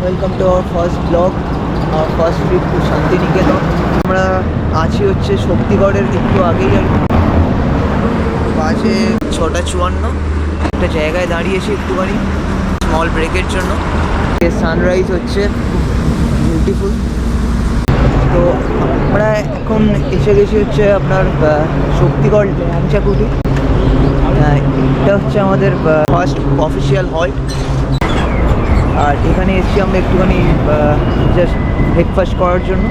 Welcome to our first blog, our first trip to Santiniketan. আমরা আছি হচ্ছে শক্তিগড়ের একটু আগেই, আর বাজে 6:54। একটা জায়গায় দাঁড়িয়েছি একটুখানি স্মল ব্রেকের জন্য। সানরাইজ হচ্ছে বিউটিফুল। তো আমরা এখন এসে গেছি হচ্ছে আপনার শক্তিগড় ল্যাংচাকুটি। এটা হচ্ছে আমাদের ফার্স্ট অফিসিয়াল হল্ট। আর এখানে এসেছি আমরা একটুখানি জাস্ট ব্রেকফাস্ট করার জন্য।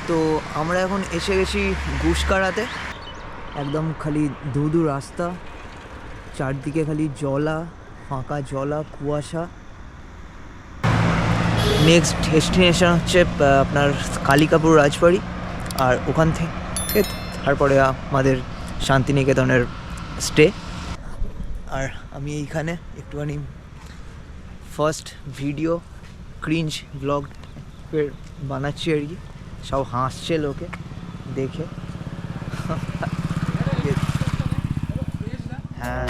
তো আমরা এখন এসে গেছি গুসকারাতে। একদম খালি ধুধু রাস্তা, চারদিকে খালি জলা, ফাঁকা জলা, কুয়াশা। নেক্সট ডেস্টিনেশন হচ্ছে আপনার কালিকাপুর রাজবাড়ি, আর ওখান থেকে তারপরে আমাদের শান্তিনিকেতনের স্টে। আর আমি এইখানে একটুখানি ফার্স্ট ভিডিও ক্রিঞ্জ ব্লগ বানাচ্ছি আর কি। সব হাসছে লোকে দেখে। হ্যাঁ,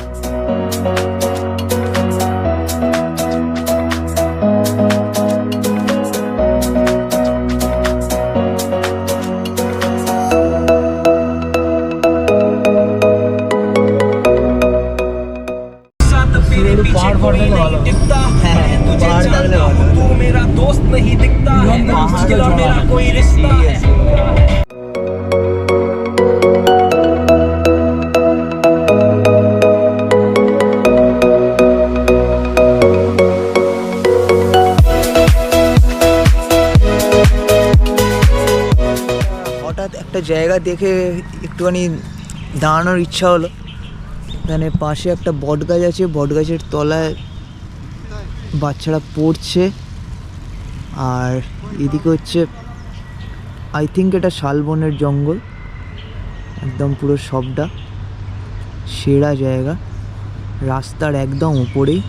पहाड़ पड़ने को वाला पहाड़ लगने वाला तू मेरा दोस्त नहीं दिखता है, मुश्किल और मेरा कोई रिश्ता है। হঠাৎ একটা জায়গা দেখে একটুখানি দাঁড়ানোর ইচ্ছা হলো। এখানে পাশে একটা বট গাছ আছে, বট গাছের তলায় বাচ্চারা পড়ছে। আর এদিকে হচ্ছে আই থিঙ্ক এটা শালবনের জঙ্গল, একদম পুরো সবটা সেরা জায়গা, রাস্তার একদম উপরেই।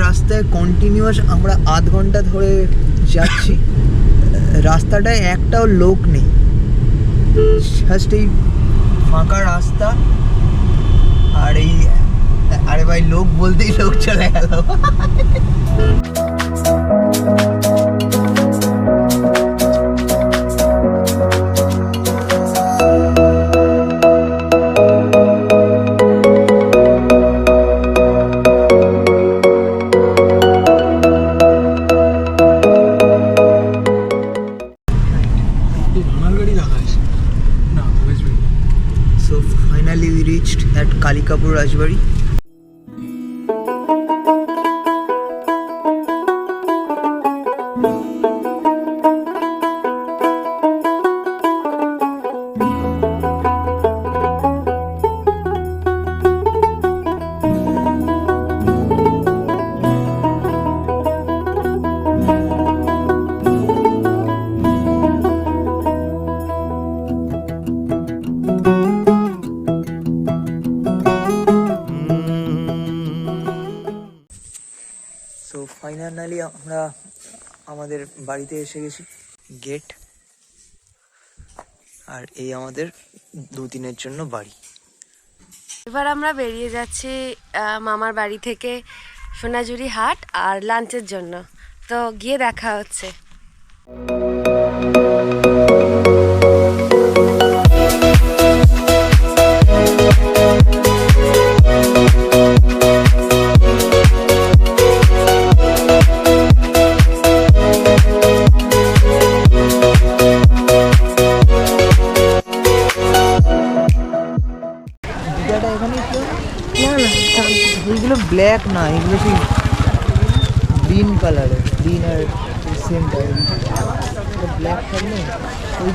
রাস্তায় কন্টিনিউয়াস আমরা আধ ঘন্টা ধরে যাচ্ছি। রাস্তাটায় একটাও লোক নেই, জাস্ট এই ফাঁকা রাস্তা। আর এই আরে ভাই, লোক বলতেই লোক চলে গেল। So finally we reached at Kalikapur Rajbari. তো ফাইনালি আমরা আমাদের বাড়িতে এসে গেছি। গেট, আর এই আমাদের 2 দিনের জন্য বাড়ি। এবার আমরা বেরিয়ে যাচ্ছি মামার বাড়ি থেকে সোনাঝুরি হাট আর লাঞ্চের জন্য। তো গিয়ে দেখা হচ্ছে। এইগুলো ব্ল্যাক না, এগুলো কি গ্রিন কালারের, গ্রিন আর সেম টাইপ ব্ল্যাক থাকলে ওই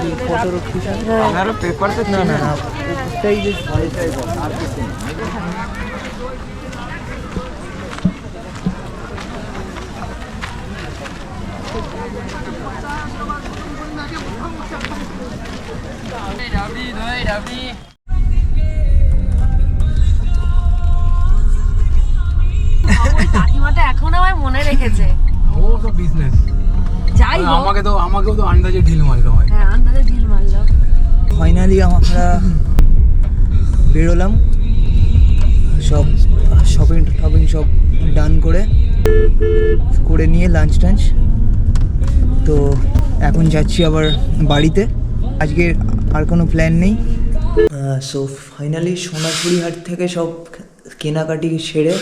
যে ফটোর অফিসার আপনারও পেপার তো না না না ওটাই যে আর কিছু নেই। ওই কাকিমাটা এখন আমার মনে রেখেছে। ও সব বিজনেস। যাই হোক, আমাকেও তো আন্দাজে ঢিল মারলো হয়। হ্যাঁ আন্দাজে ঢিল মারলো। ফাইনালি আমরা বেরোলাম, সব শপিং সব ডান করে নিয়ে লাঞ্চ টাঞ্চ। তো এখন যাচ্ছি আবার বাড়িতে, আজকে আর কোনো প্ল্যান নেই। সো ফাইনালি সোনাঝুরি হাট থেকে সব কেনাকাটি সেরে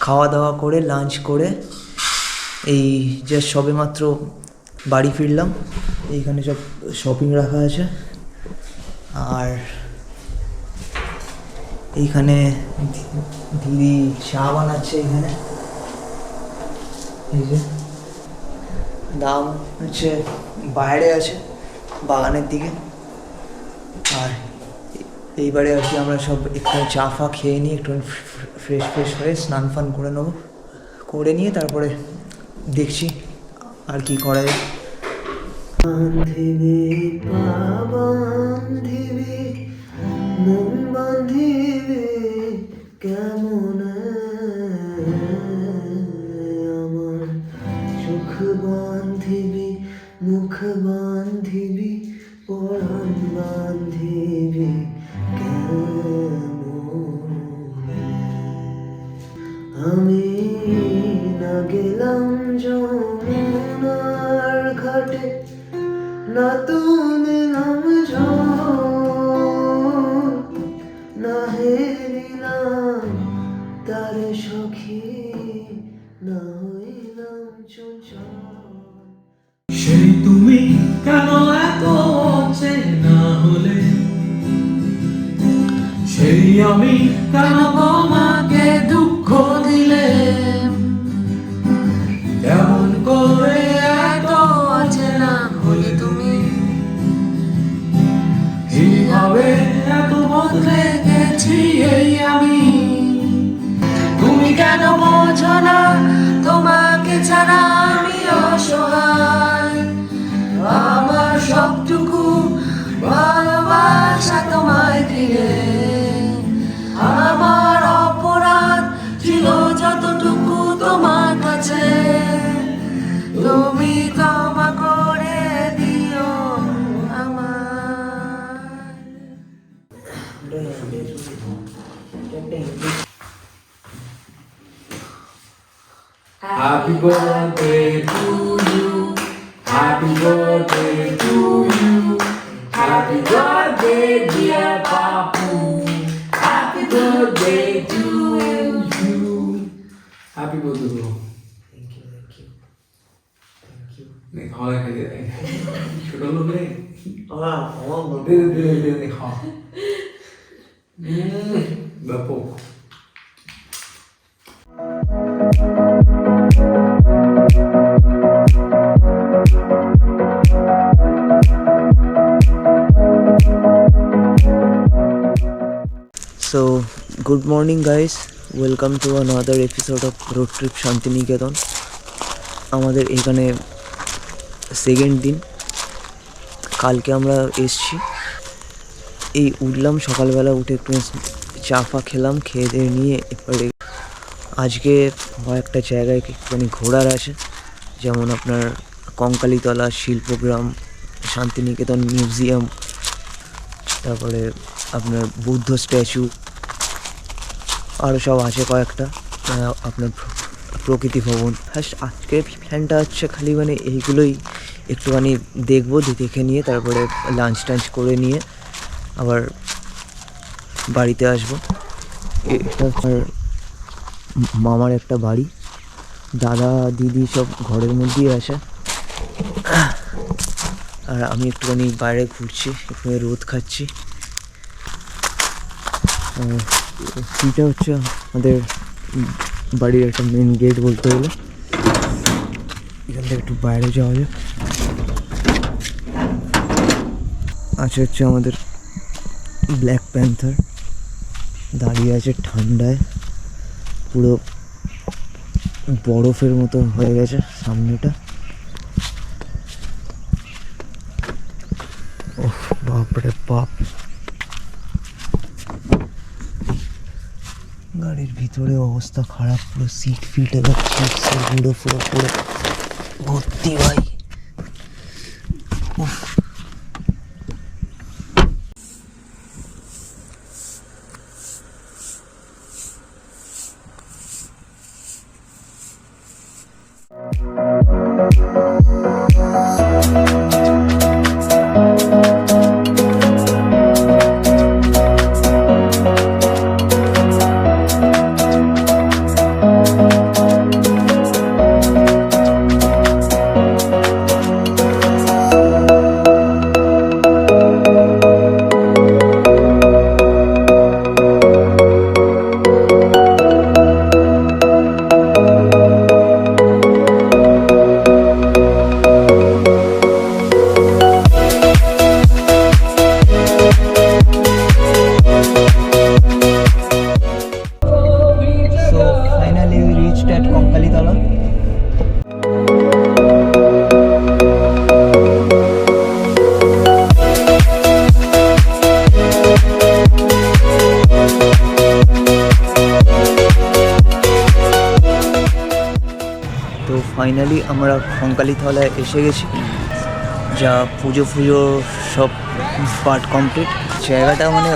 খাওয়া দাওয়া করে লাঞ্চ করে এই জাস্ট সবেমাত্র বাড়ি ফিরলাম। এইখানে সব শপিং রাখা আছে, আর এইখানে দিদি চা বানাচ্ছে। এখানে এই যে দাম হচ্ছে বাইরে আছে বাগানের দিকে। আর এইবারে আর কি আমরা সব একটু চা ফা খেয়ে নিয়ে একটু ফ্রেশ হয়ে স্নান ফান করে নেবো, করে নিয়ে তারপরে দেখছি আর কি করা যায়। বাঁধিবে পা বাঁধিবে মন বাঁধিবে কেমন আমার চোখ বাঁধিবে মুখ বাঁধিবে পরাণ বাঁধিবে কেমন আমি না গেলাম যমুনার ঘাটে না তুমি নাম না হেরিলাম তার সখী না হইলাম চঞ্চল। সেই তুমি কেন এত চেনা হলে, সেই আমি কেন তোমাকে দুঃখ দিলে, কেমন করে এত অচেনা হলে তুমি, কিভাবে এত বদলে গেছি এই আমি। তুমি কেন বোঝো না তোমাকে ছাড়া আমি অসহায়, আমার সবটুকু ভালোবাসা তোমায় দিয়ে, আমার অপরাধ ছিল যতটুকু তোমার কাছে, তুমি ক্ষমা করে দিও Happy birthday to you, happy birthday to you, happy birthday dear Papu, happy birthday to you, happy birthday bro. Thank you. नहीं खाओ खाई दे छोटा लोग नहीं हाँ दे नहीं खाओ बापू। So, good morning guys, welcome to another episode of Road Trip Santiniketan. আমাদের এখানে সেকেন্ড দিন, কালকে আমরা এসছি, এই উঠলাম সকালবেলা, উঠে একটু চা ফা খেলাম, খেয়ে দিয়ে নিয়ে এরপরে আজকে কয়েকটা জায়গায় একটুখানি ঘোরার আছে, যেমন আপনার কঙ্কালীতলা শিল্পগ্রাম, শান্তিনিকেতন মিউজিয়াম, তারপরে আপনার বুদ্ধ স্ট্যাচু, আরও সব আছে কয়েকটা, আপনার প্রকৃতি ভবন। ফার্স্ট আজকের প্ল্যানটা হচ্ছে খালি মানে এইগুলোই একটুখানি দেখবো, দেখে নিয়ে তারপরে লাঞ্চ টাঞ্চ করে নিয়ে আবার বাড়িতে আসবো। এটা হচ্ছে মামার একটা বাড়ি, দাদা দিদি সব ঘরের মধ্যেই আছে, আর আমি একটুখানি বাইরে ঘুরছি, একটুখানি রোদ খাচ্ছি। এটা হচ্ছে আমাদের বাড়ির একটা মেন গেট বলতে গেলে। এখান থেকে একটু বাইরে যাওয়া যায়। আছে হচ্ছে আমাদের ব্ল্যাক প্যান্থার, দাঁড়িয়ে আছে ঠান্ডায়, পুরো বরফের মতো হয়ে গেছে সামনেটা। ওহ বাপরে বাপ, গাড়ির ভিতরে অবস্থা খারাপ, পুরো সিট ফিট এবার চিপসের গুঁড়ো পুরো পুরো ভর্তি ভাই। উফ। তো ফাইনালি আমরা কঙ্কালীতলায় এসে গেছি, যা পুজো সব পার্ট কমপ্লিট। জায়গাটা মানে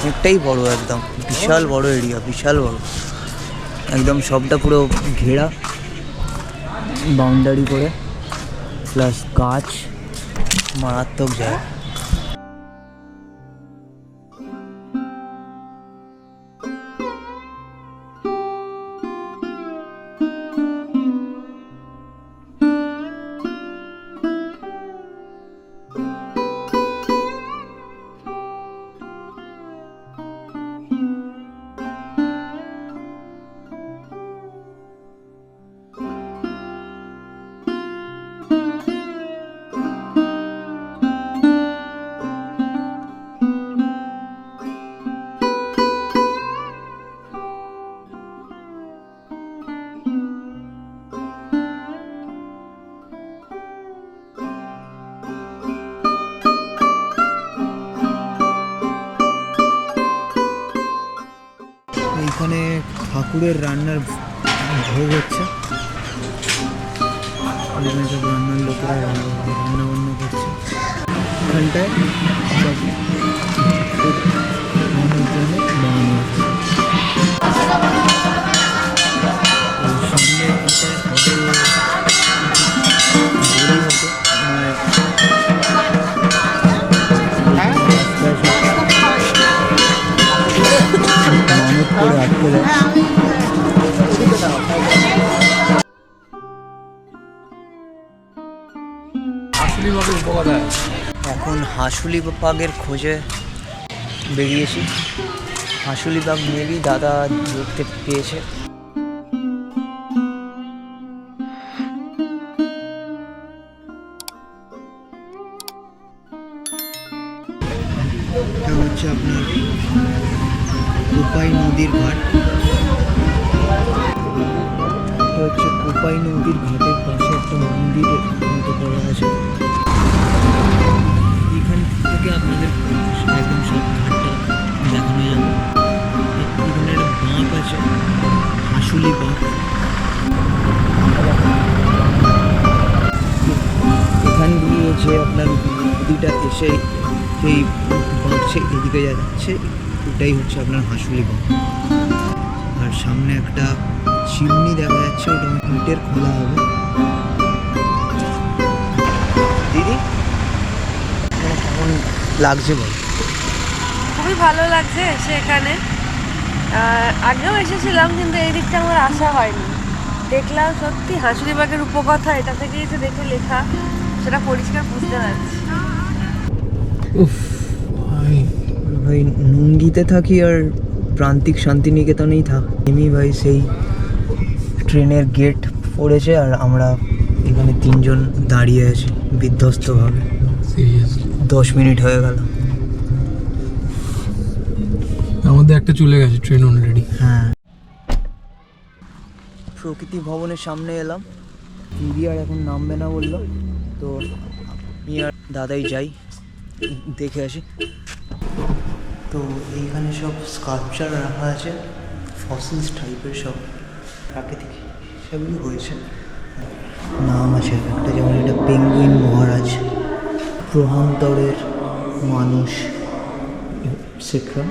অনেকটাই বড়, একদম বিশাল বড় এরিয়া, বিশাল বড় একদম, সবটা পুরো ঘেরা বাউন্ডারি করে, প্লাস গাছ, মারাত্মক জায়গা। এইখানে ঠাকুরের রান্নার ভোগ হচ্ছে, এখানে সব রান্নার লোকেরা রান্না বান্না করছে। এখানটায় সব খাওয়ানোর জন্য বানানো হচ্ছে। সামনে করে আটকে দেয়। এখন হাঁসুলি বাগের খোঁজে বেরিয়েছি। হাঁসুলি বাগ মেবি দাদা দেখতে পেয়েছে। এটা হচ্ছে আপনার কোপাই নদীর ঘাট। এটা হচ্ছে কোপাই নদীর ঘাটের পাশে একটা মন্দিরের মতো করা আছে। এখান থেকে আপনাদের একদম সব ঘাটটা দেখানো যাবে। এখানে একটা বাঁক আছে, হাঁসুলি বাঁক। এখান দিয়ে যে আপনার নদীটা এসে এই বাঁকছে, এদিকে যাচ্ছে, ওটাই হচ্ছে আপনার হাঁসুলি বাঁক। আর সামনে একটা চিমনি দেখা যাচ্ছে, ওটা ইটের খোলা হবে। দিদি কেমন লাগছে বল? খুবই ভালো লাগছে এসে এখানে। আগেও এসেছিলাম কিন্তু এই দিকটা আমার আসা হয়নি। দেখলাম সত্যি হাঁসুলি বাগের উপকথা এটা থেকেই যে দেখে লেখা, সেটা পরিষ্কার বুঝতে পারছি। ভাই নুঙ্গিতে থাকি আর প্রান্তিক শান্তিনিকেতনেই থাক, এমনি ভাই সেই ট্রেনের গেট পড়েছে আর আমরা এখানে 3 জন দাঁড়িয়ে আছি বিধ্বস্তভাবে। সিরিয়াসলি 10 মিনিট হয়ে গেল। আমাদের একটা চলে গেছে ট্রেন অলরেডি। হ্যাঁ, প্রকৃতি ভবনের সামনে এলাম। দিদি আর এখন নামবে না বললো, তো আমি আর দাদাই যাই, দেখে আসি। তো এইখানে সব স্কাল্পচার রাখা আছে, ফসিলস টাইপের সব প্রাকৃতিক সেগুলো হয়েছে। নাম আছে একটা, যেমন এটা পেঙ্গুইন মহারাজ, প্রহান্তরের মানুষ, এটসেট্রা।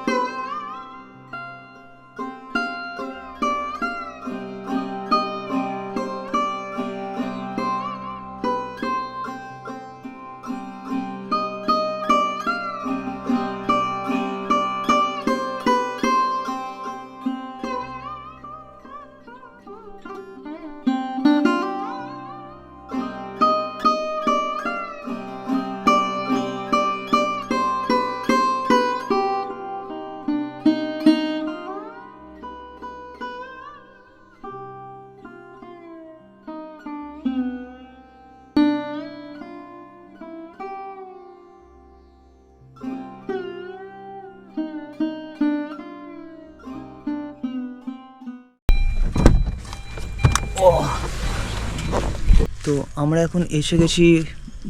তো আমরা এখন এসে গেছি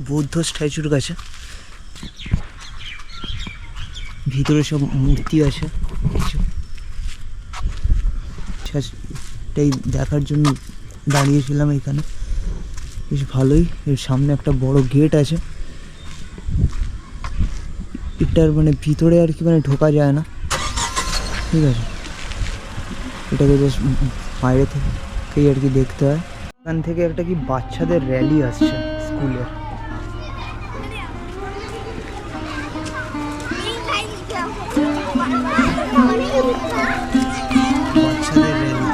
বৌদ্ধ স্ট্যাচুর কাছে। ভিতরে সব মূর্তি আছে, এটাই দেখার জন্য দাঁড়িয়েছিলাম এখানে। বেশ ভালোই, এর সামনে একটা বড় গেট আছে। এটার মানে ভিতরে আর কি মানে ঢোকা যায় না, ঠিক আছে, এটাকে বেশ বাইরে থেকেই আর কি দেখতে হয়। এখান থেকে একটা কি বাচ্চাদের র্যালি আসছে স্কুলের। বাচ্চাদের র্যালি।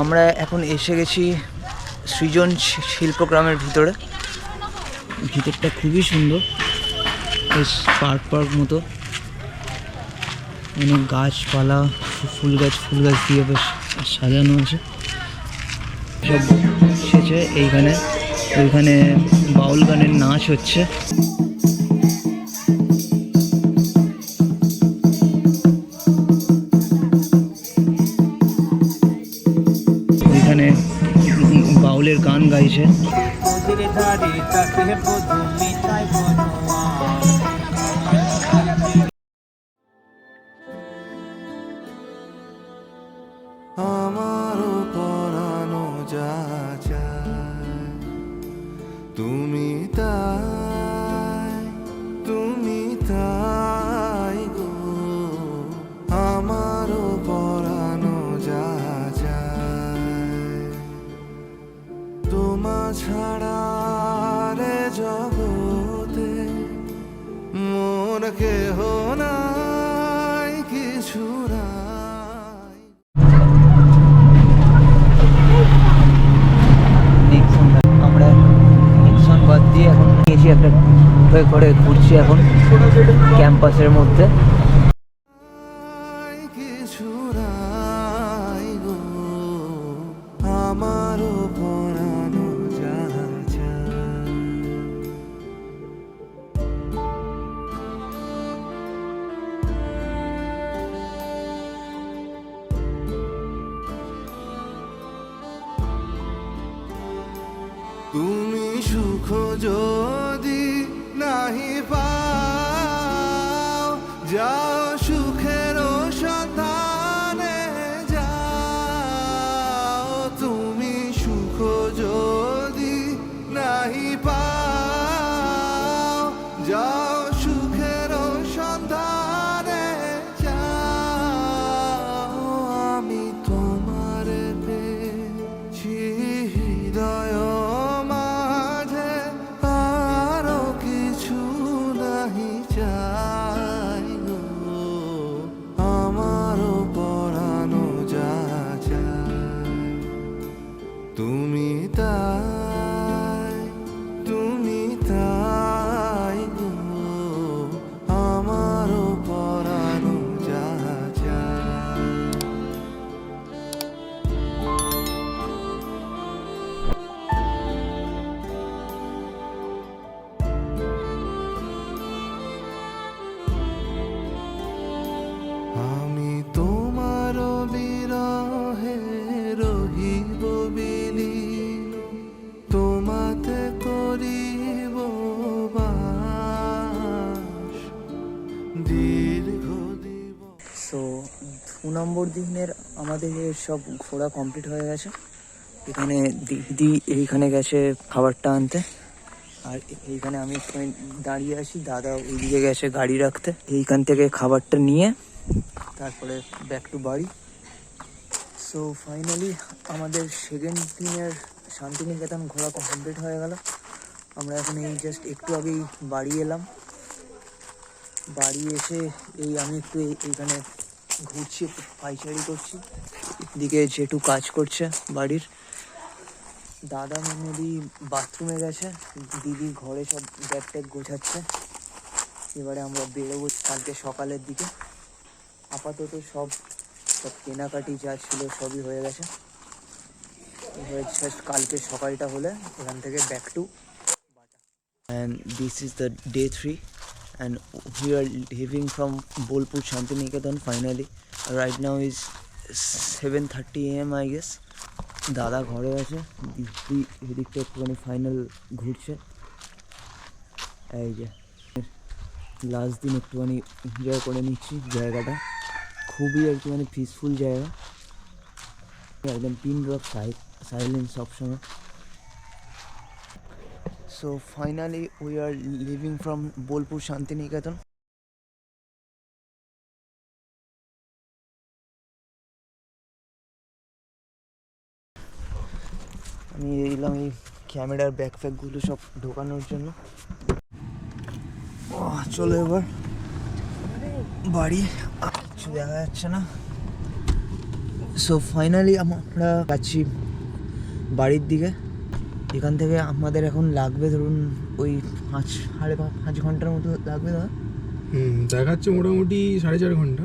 আমরা এখন এসে গেছি সৃজন শিল্পগ্রামের ভিতরে। ভিতরটা খুবই সুন্দর, বেশ পার্ক মতো, অনেক গাছপালা, ফুল গাছ দিয়ে বেশ সাজানো আছে। সব এসেছে এইখানে বাউল গানের নাচ হচ্ছে। ওইখানে বাউলের গান গাইছে। আমারও পরানো যা চায় তুমি তাই গো। আমারও পরানো যা চায় তোমা ছাড়া রে জগতে মোর কেহ নাই, কিছু নাই। আমরা নিক্সন বাদ দিয়ে এখন নিয়েছি একটা করে ঘুরছি এখন ক্যাম্পাসের মধ্যে। কিছু নাই গো, আমারও পরানো যা চায়। তুমি সুখ যদি নাহি পাও, যাও সুখের সন্ধানে যাও। তুমি সুখ যদি নাহি পাও, যাও সুখের সন্ধানে যাও। আমি তোমার পেয়েছি হৃদয় মাঝে, আরো কিছু নাহি চাই গো। নম্বর দিনের আমাদের সব ঘোরা কমপ্লিট হয়ে গেছে। এখানে দিদি এইখানে গেছে খাবারটা আনতে, আর এইখানে আমি একটুখানি দাঁড়িয়ে আছি, দাদা ওইদিকে গেছে গাড়ি রাখতে। এইখান থেকে খাবারটা নিয়ে তারপরে ব্যাক টু বাড়ি। সো ফাইনালি আমাদের সেকেন্ড দিনের শান্তিনিকেতন ঘোরা কমপ্লিট হয়ে গেল। আমরা এখন এই জাস্ট একটু আগেই বাড়ি এলাম। বাড়ি এসে আমি একটু এইখানে ঘুরছি, একটু পাইচারি করছি। এদিকে যেটু কাজ করছে বাড়ির, দাদা মেনলি বাথরুমে গেছে, দিদি ঘরে সব ব্যাগ ট্যাগ গোছাচ্ছে। এবারে আমরা বেরোবো কালকে সকালের দিকে। আপাতত সব কেনাকাটি যা ছিল সবই হয়ে গেছে। এবারে জাস্ট কালকে সকালটা হলে এখান থেকে back to Bata. And this is the day 3 and we are leaving from Bolpur Shantiniketan finally. Right now is 7:30 AM I guess. দাদা ঘরে আছে, দিদি এদিকটা একটুখানি ফাইনাল ঘুরছে। এই যে লাস্ট দিন একটুখানি এনজয় করে নিচ্ছি জায়গাটা, খুবই একটুখানি পিসফুল জায়গা, একদম পিন ড্রপ সাইলেন্স সবসময়। So finally we are leaving from Bolpur Shantiniketan. আমি এলাম এই ক্যামেরার ব্যাকপ্যাকগুলো সব ঢোকানোর জন্য। চলো এবার বাড়ি, কিছু দেখা যাচ্ছে না। সো ফাইনালি আমরা যাচ্ছি বাড়ির দিকে। এখান থেকে আমাদের এখন লাগবে ধরুন ওই 5.5 ঘন্টার মতো লাগবে দাদা। দেখাচ্ছে মোটামুটি 4.5 ঘন্টা।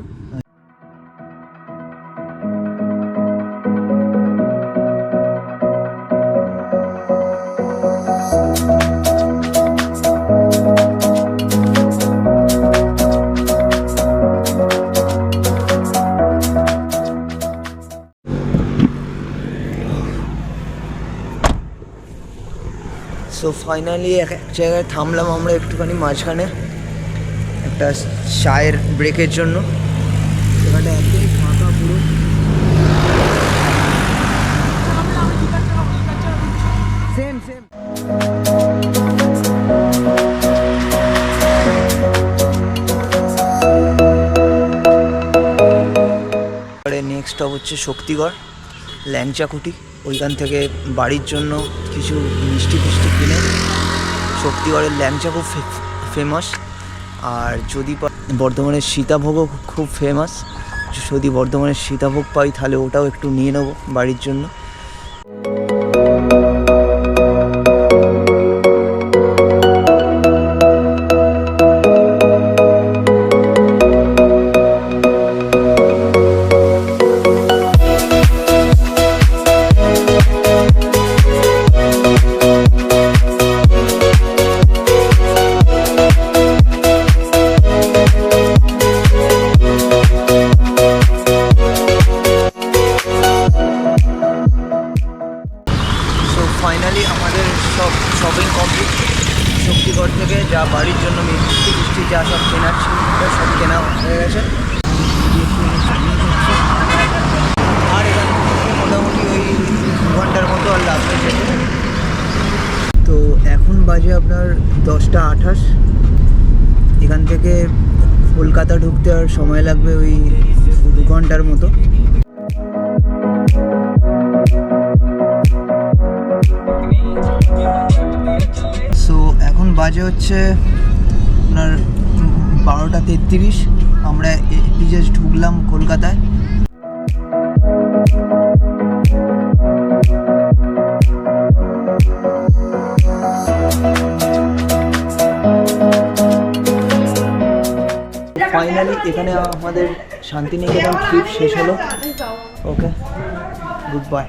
সো ফাইনালি এক জায়গায় থামলাম আমরা একটুখানি মাঝখানে একটা চায়ের ব্রেকের জন্য। এখানটা একদমই ফাঁকা পুরো। সেম নেক্সট স্টপ হচ্ছে শক্তিগড় ল্যাংচাকুটি। ওইখান থেকে বাড়ির জন্য কিছু মিষ্টি কিনে। শক্তিগড়ের ল্যাংচা খুব ফেমাস, আর যদি বর্ধমানের সীতাভোগও খুব ফেমাস। যদি বর্ধমানের সীতাভোগ পাই তাহলে ওটাও একটু নিয়ে নেবো বাড়ির জন্য। ফাইনালি আমাদের সব শপিং কমপ্লিট। শক্তিগড় থেকে যা বাড়ির জন্য মিষ্টি যা সব কেনার ছিল সব কেনা হয়ে গেছে। আর এখান থেকে মোটামুটি ওই 2 ঘন্টার মতো আর লাগবে যেতে। তো এখন বাজে আপনার 10টা 28। এখান থেকে কলকাতা ঢুকতে আর সময় লাগবে ওই 2 ঘন্টার মতো। সো এখন বাজে হচ্ছে আপনার 12টা 33। আমরা জাস্ট ঢুকলাম কলকাতায়। ফাইনালি এখানে আমাদের শান্তিনিকেতন ট্রিপ শেষ হলো। ওকে, গুড বাই।